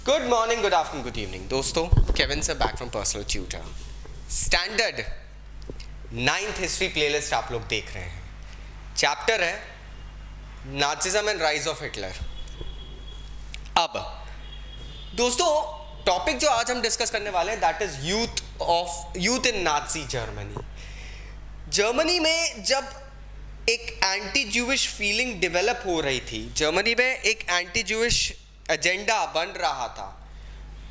Good morning, good afternoon, good evening दोस्तों। Kevin sir back from personal tutor. Standard 9th history playlist आप लोग देख रहे हैं। चैप्टर है Nazism and rise of Hitler. अब दोस्तों टॉपिक जो आज हम डिस्कस करने वाले हैं that is youth in Nazi Germany. Germany में जब एक एंटी ज्यूइश फीलिंग डेवलप हो रही थी, जर्मनी में एक एंटी ज्यूइश एजेंडा बन रहा था,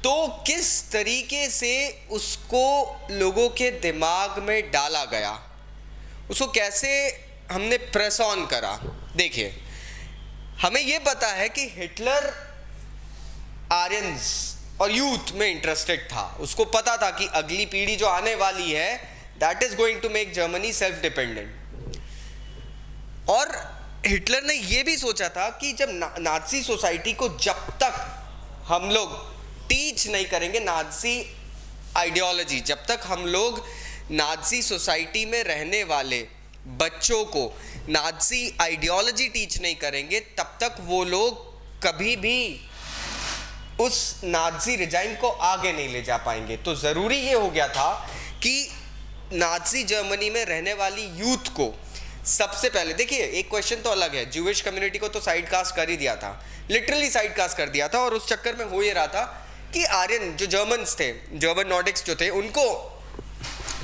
तो किस तरीके से उसको लोगों के दिमाग में डाला गया, उसको कैसे हमने प्रेस ऑन करा। देखिए, हमें यह पता है कि हिटलर आर्यंस और यूथ में इंटरेस्टेड था। उसको पता था कि अगली पीढ़ी जो आने वाली है that is going to make Germany self dependent. और हिटलर ने यह भी सोचा था कि जब नाजी सोसाइटी को जब तक हम लोग टीच नहीं करेंगे नाजी आइडियोलॉजी, जब तक हम लोग नाजी सोसाइटी में रहने वाले बच्चों को नाजी आइडियोलॉजी टीच नहीं करेंगे, तब तक वो लोग कभी भी उस नाजी रिजाइम को आगे नहीं ले जा पाएंगे। तो ज़रूरी ये हो गया था कि नाजी जर्मनी में रहने वाली यूथ को सबसे पहले, देखिए एक क्वेश्चन तो अलग है, ज्यूइश कम्युनिटी को तो साइड कास्ट कर ही दिया था, लिटरली साइड कास्ट कर दिया था। और उस चक्कर में हो ये रहा था कि आर्यन जो जर्मन्स थे, जर्मन नॉर्डिक्स जो थे, उनको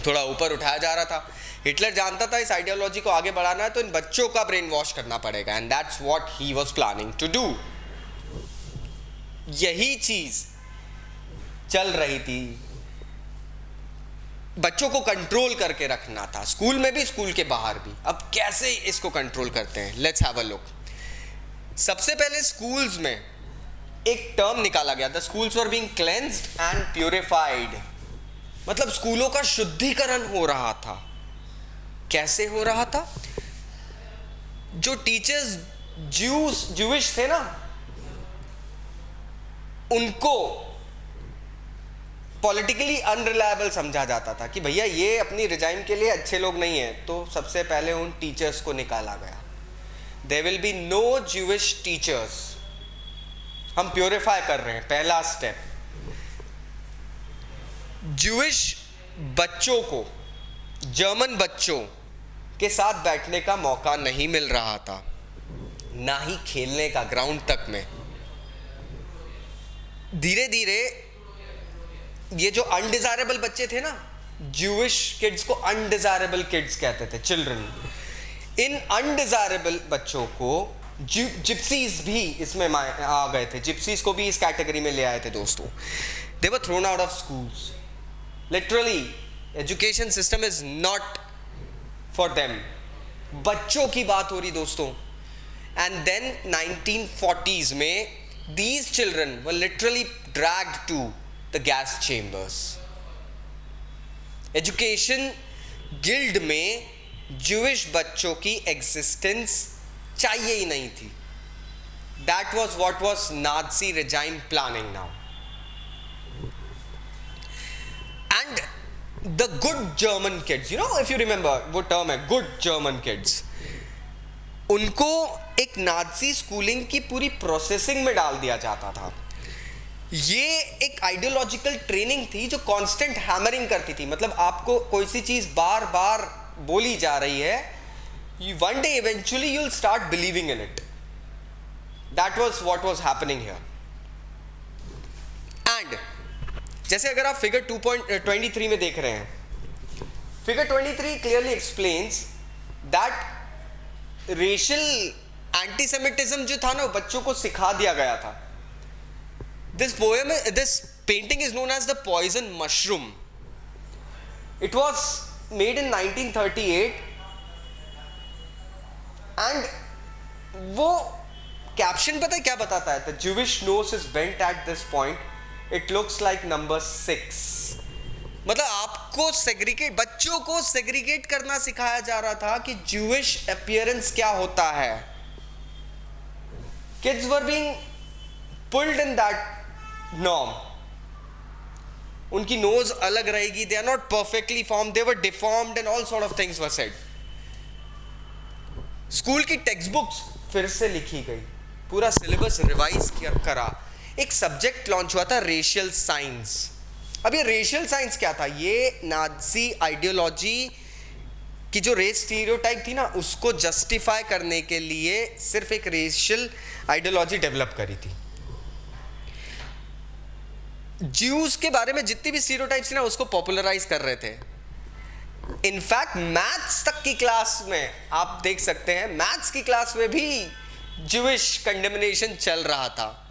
थोड़ा ऊपर उठाया जा रहा था। हिटलर जानता था इस आइडियोलॉजी को आगे बढ़ाना है तो इन बच्चों का ब्रेन वॉश करना पड़ेगा, and that's what he was planning to do. यही चीज चल रही थी, बच्चों को कंट्रोल करके रखना था, स्कूल में भी स्कूल के बाहर भी। अब कैसे इसको कंट्रोल करते हैं, लेट्स हैव अ लुक। सबसे पहले स्कूल्स में एक टर्म निकाला गया था, schools were being cleansed and purified. मतलब स्कूलों का शुद्धिकरण हो रहा था। कैसे हो रहा था? जो टीचर्स ज्यूइश थे ना, उनको पॉलिटिकली अनरिलायबल समझा जाता था कि भैया ये अपनी रिजाइम के लिए अच्छे लोग नहीं है। तो सबसे पहले उन टीचर्स को निकाला गया। There will be no Jewish teachers. हम प्योरीफाई कर रहे हैं, पहला स्टेप। ज्यूइश बच्चों को, जर्मन बच्चों के साथ बैठने का मौका नहीं मिल रहा था, ना ही खेलने का ग्राउंड तक में। धीरे धीरे ये जो अनडिजायरेबल बच्चे थे ना, ज्यूइश किड्स को अनडिजायरेबल किड्स कहते थे, चिल्ड्रन। इन अनडिजायरेबल बच्चों को जिप्सीज भी इसमें आ गए थे, जिप्सीज को भी इस कैटेगरी में ले आए थे दोस्तों। They were thrown out of schools. Literally education system is not for them. बच्चों की बात हो रही दोस्तों। एंड देन 1940s में these children were literally dragged to the gas chambers. Education guild में ज्यूइश बच्चों की एग्जिस्टेंस चाहिए ही नहीं थी। That was what was Nazi regime planning now. And the good German kids, you know, if you remember, वो term है good German kids, उनको एक नाजी स्कूलिंग की पूरी प्रोसेसिंग में डाल दिया जाता था। ये एक आइडियोलॉजिकल ट्रेनिंग थी जो कांस्टेंट हैमरिंग करती थी। मतलब आपको कोई सी चीज बार बार बोली जा रही है, one day eventually you will start believing in it. That was what was happening here. And जैसे अगर आप फिगर 2.23 में देख रहे हैं, figure 23 clearly explains that racial antisemitism जो था ना, बच्चों को सिखा दिया गया था। This painting is known as the poison mushroom. It was made in 1938 and वो कैप्शन पता है क्या बताता है? The Jewish nose is bent at this point. It looks like number 6. मतलब आपको सेग्रीगेट, बच्चों को सेग्रीगेट करना सिखाया जा रहा था कि ज्यूइश अपीयरेंस क्या होता है। Kids were being pulled in that norm. उनकी नोज अलग रहेगी, they are not perfectly formed, they were deformed and all sort of things were said. School की टेक्स्ट बुक्स फिर से लिखी गई, पूरा सिलेबस रिवाइज करा, एक सब्जेक्ट लॉन्च हुआ था, रेशियल साइंस। अब ये रेशियल साइंस क्या था? ये नाजी आइडियोलॉजी कि जो रेस स्टीरियोटाइप थी ना, उसको जस्टिफाई करने के लिए सिर्फ एक रेशियल आइडियोलॉजी डेवलप करी थी। ज्यूज के बारे में जितनी भी स्टीरियोटाइप्स थी ना, उसको पॉपुलराइज कर रहे थे। इनफैक्ट मैथ्स तक की क्लास में आप देख सकते हैं, मैथ्स की क्लास में भी ज्यूइश कंडेमनेशन चल रहा था।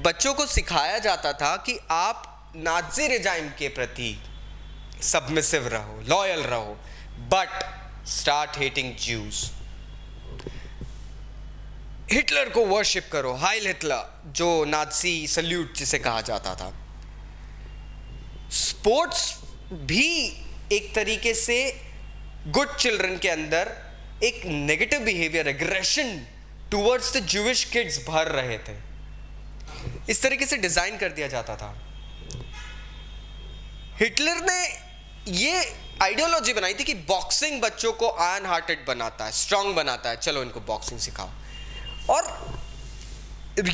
बच्चों को सिखाया जाता था कि आप नाजी रिजाइम के प्रति सबमिसिव रहो, लॉयल रहो, but start hating Jews. Hitler को वर्शिप करो, हाइल हिटलर, जो नाजी सल्यूट जिसे कहा जाता था। स्पोर्ट्स भी एक तरीके से गुड चिल्ड्रन के अंदर एक negative behaviour, aggression towards the Jewish kids भर रहे थे। इस तरीके से डिजाइन कर दिया जाता था। हिटलर ने ये आइडियोलॉजी बनाई थी कि बॉक्सिंग बच्चों को आयरन हार्टेड बनाता है, स्ट्रांग बनाता है, चलो इनको बॉक्सिंग सिखाओ। और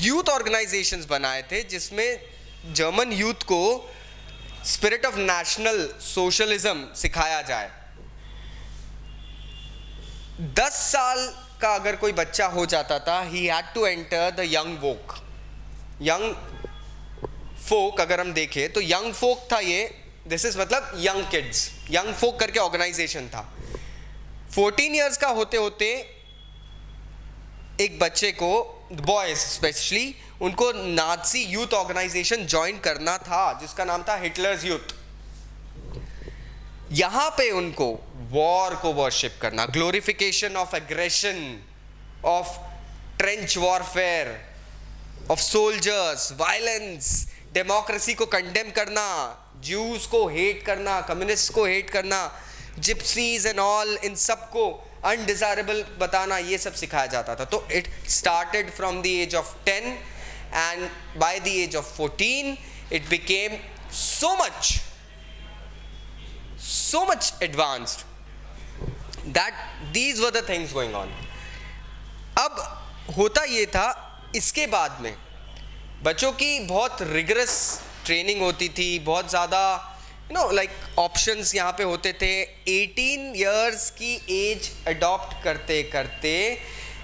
यूथ ऑर्गेनाइजेशंस बनाए थे जिसमें जर्मन यूथ को स्पिरिट ऑफ नेशनल सोशलिज्म सिखाया जाए। 10 साल का अगर कोई बच्चा हो जाता था, he had to enter the young वोक। यंग फोक अगर हम देखें तो यंग फोक था ये, दिस इज मतलब यंग किड्स, यंग फोक करके ऑर्गेनाइजेशन था। 14 इयर्स का होते होते एक बच्चे को, बॉयज स्पेशली, उनको नाजी यूथ ऑर्गेनाइजेशन ज्वाइन करना था जिसका नाम था हिटलर्स यूथ। यहां पे उनको वॉर को वर्शिप करना, glorification of aggression, of trench warfare, of soldiers, violence, democracy को कंडेम करना, ज्यूज को हेट करना, कम्युनिस्ट को हेट करना, जिप्सीज एंड ऑल, इन सबको अनडिजायरेबल बताना, ये सब सिखाया जाता था। तो it started from the age of 10 and by the age of 14 it became so much advanced that these were the things going on. अब होता ये था, इसके बाद में बच्चों की बहुत रिगरस ट्रेनिंग होती थी, बहुत ज़्यादा लाइक ऑप्शंस यहाँ पे होते थे। 18 इयर्स की एज अडॉप्ट करते करते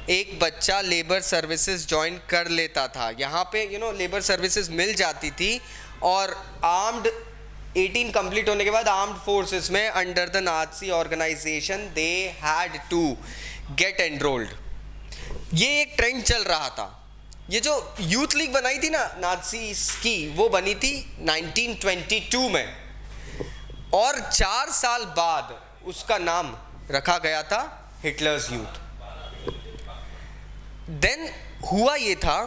एक बच्चा लेबर सर्विसेज ज्वाइन कर लेता था। यहाँ पे लेबर सर्विसेज मिल जाती थी और आर्म्ड 18 कंप्लीट होने के बाद आर्म्ड फोर्सेस में under the Nazi organisation they had to get enrolled. ये एक ट्रेंड चल रहा था। ये जो यूथ लीग बनाई थी ना नाजी की, वो बनी थी 1922 में और 4 साल बाद उसका नाम रखा गया था हिटलर्स यूथ। देन हुआ ये था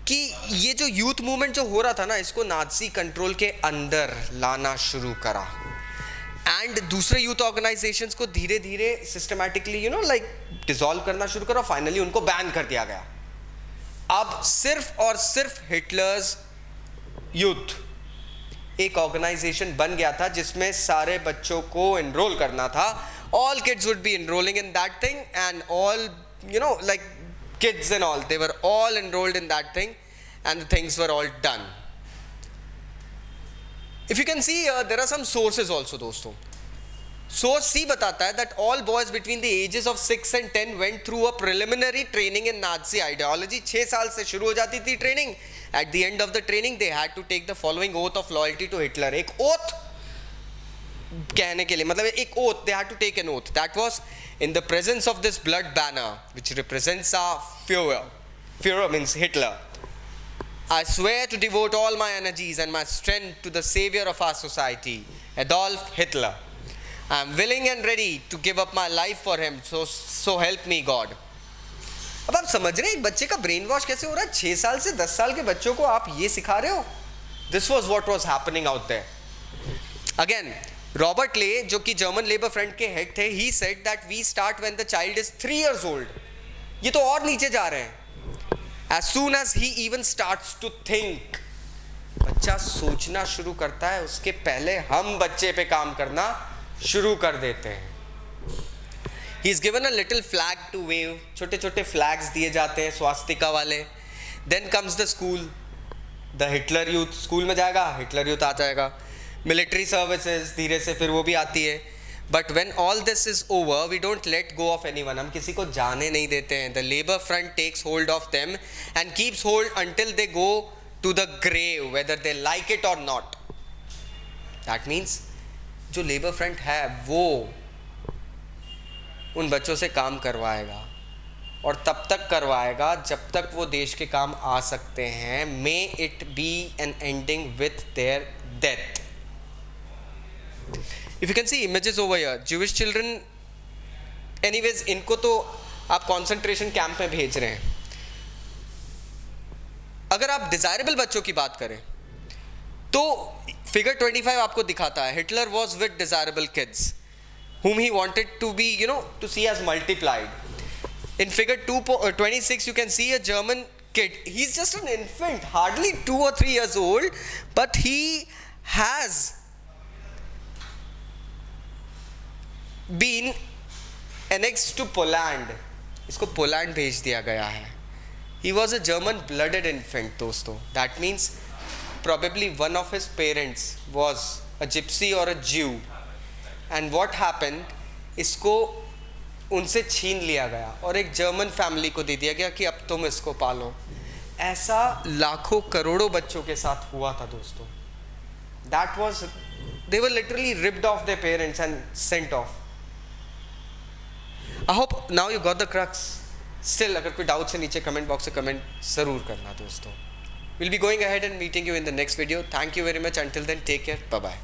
कि ये जो यूथ मूवमेंट जो हो रहा था ना, इसको नाजी कंट्रोल के अंदर लाना शुरू करा एंड दूसरे यूथ ऑर्गेनाइजेशंस को धीरे धीरे सिस्टमैटिकली लाइक डिसॉल्व करना शुरू करा। फाइनली उनको बैन कर दिया गया। अब सिर्फ और सिर्फ हिटलर्स यूथ एक ऑर्गेनाइजेशन बन गया था जिसमें सारे बच्चों को एनरोल करना था। All kids would be enrolling in that thing and all like kids and all, they were all enrolled in that thing and the things were all done. If you can see here, there are some sources also दोस्तों। Source C बताता है that all boys between the ages of 6 and 10 went through a preliminary training in Nazi ideology। 6 साल से शुरू हो जाती थी training. At the end of the training they had to take the following oath of loyalty to Hitler। एक oath कहने के लिए मतलब एक oath, they had to take an oath that was in the presence of this blood banner which represents our Führer. Führer means Hitler. I swear to devote all my energies and my strength to the savior of our society, Adolf Hitler. I am willing and ready to give up my life for him, so help me God. अब आप समझ रहे हैं एक बच्चे का brain wash कैसे हो रहा है। 6 साल से 10 साल के बच्चों को आप ये सिखा रहे हो। This was what was happening out there. Again, Robert Ley जो कि जर्मन लेबर फ्रंट के हेड थे, he said that we start when the child is 3 years old। ये तो और नीचे जा रहे हैं। As soon as he even starts to think, बच्चा सोचना शुरू करता है, उसके पहले हम बच्चे पे काम करना शुरू कर देते हैं। He is given a little flag to wave, छोटे छोटे फ्लैग्स दिए जाते हैं स्वास्तिका वाले। Then comes the school, the Hitler youth, school में जाएगा, हिटलर यूथ आ जाएगा, मिलिट्री सर्विसेज धीरे से फिर वो भी आती है. But when all this is over we don't let go of anyone, हम किसी को जाने नहीं देते हैं. The labour front takes hold of them and keeps hold until they go to the grave, whether they like it or not. That means जो labour front है वो उन बच्चों से काम करवाएगा, और तब तक करवाएगा जब तक वो देश के काम आ सकते हैं. May it be an ending with their death. If you can see images over here, Jewish children, anyways, इनको तो आप concentration camp में भेज रहे हैं. अगर आप desirable बच्चों की बात करें तो figure 25 आपको दिखाता है Hitler was with desirable kids whom he wanted to be, to see as multiplied. In figure 26 you can see a German kid. He's just an infant, hardly 2 or 3 years old, but he has been annexed to Poland. इसको Poland भेज दिया गया है. He was a German blooded infant दोस्तों. That means probably one of his parents was a gypsy or a Jew. And what happened, इसको उनसे छीन लिया गया और एक जर्मन फैमिली को दे दिया गया कि अब तुम इसको पालो. ऐसा लाखों करोड़ों बच्चों के साथ हुआ था दोस्तों. That was, they were literally ripped off their parents and sent off. I hope now you got the crux. Still अगर कोई डाउट्स है नीचे कमेंट बॉक्स से कमेंट ज़रूर करना दोस्तों. We'll be going ahead and meeting you in the next video. Thank you very much. Until then, take care. Bye bye.